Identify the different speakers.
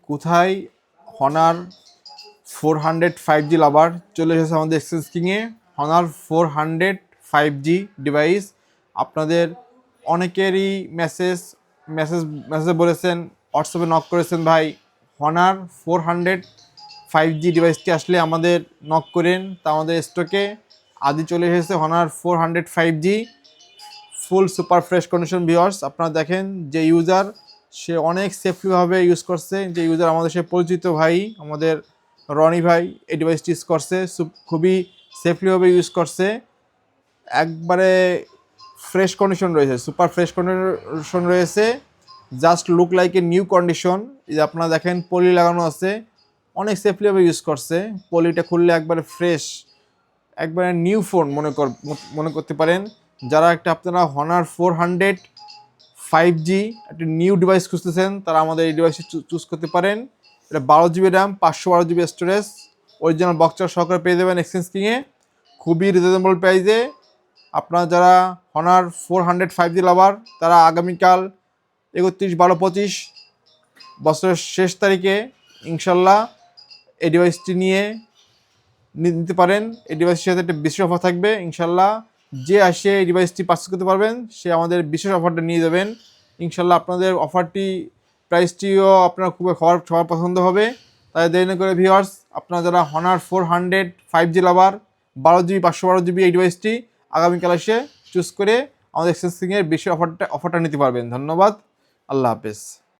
Speaker 1: কোথায় honours 400 5G লাভার চলে এসেছে আমাদের এক্সচেঞ্জ কিংয়ে। হনার 400 5G ডিভাইস আপনাদের অনেকেরই মেসেজে বলেছেন, হোয়াটসঅ্যাপে নক করেছেন, ভাই হনার 400 5G ডিভাইসটি আসলে আমাদের নক করেন। তা আমাদের স্টকে আজই চলে এসেছে honours 400 5G full super fresh condition. Viewers আপনারা দেখেন, যে ইউজার সে অনেক সেফলিভাবে ইউজ করছে, যে ইউজার আমাদের সে পরিচিত ভাই, আমাদের রনি ভাই এই ডিভাইসটি ইউজ করছে, খুবই সেফলিভাবে ইউজ করছে। একবারে ফ্রেশ কন্ডিশন রয়েছে, সুপার ফ্রেশ কন্ডিশন রয়েছে, just look like a new condition. এই যে আপনারা দেখেন পলি লাগানো আছে, অনেক সেফলিভাবে ইউজ করছে। পলিটা খুললে একবারে ফ্রেশ, একবারে নিউ ফোন মনে করতে পারেন। যারা আপনারা হনার 400 5G একটা নিউ ডিভাইস খুঁজতেছেন, তারা আমাদের এই ডিভাইসটি চুজ করতে পারেন। এটা 12GB RAM, 512GB storage, original বক্সচার সহকারে পেয়ে যাবেন এক্সচেঞ্জ কিংয়ে খুবই রিজনেবল প্রাইসে। আপনারা যারা হনার 400 5G লাভার, তারা আগামীকাল 31/12/25 বছরের শেষ তারিখে ইনশাল্লাহ এই ডিভাইসটি নিতে পারেন। এই ডিভাইসের সাথে একটা বিশেষ অফার থাকবে ইনশাল্লাহ। যে আসে এই ডিভাইসটি পারচেজ করতে পারবেন, সে আমাদের বিশেষ অফারটা নিয়ে যাবেন ইনশাল্লাহ। আপনাদের অফারটি প্রাইসটিও আপনার খুবই সবার পছন্দ হবে। তাই দেরি না করে ভিউয়ার্স, আপনারা যারা হনার 400 5G লাভার 12GB 512GB এই ডিভাইসটি আগামীকাল এসে চুজ করে আমাদের এক্সচেঞ্জ কিংয়ের বিশেষ অফারটা নিতে পারবেন। ধন্যবাদ, আল্লাহ হাফেজ।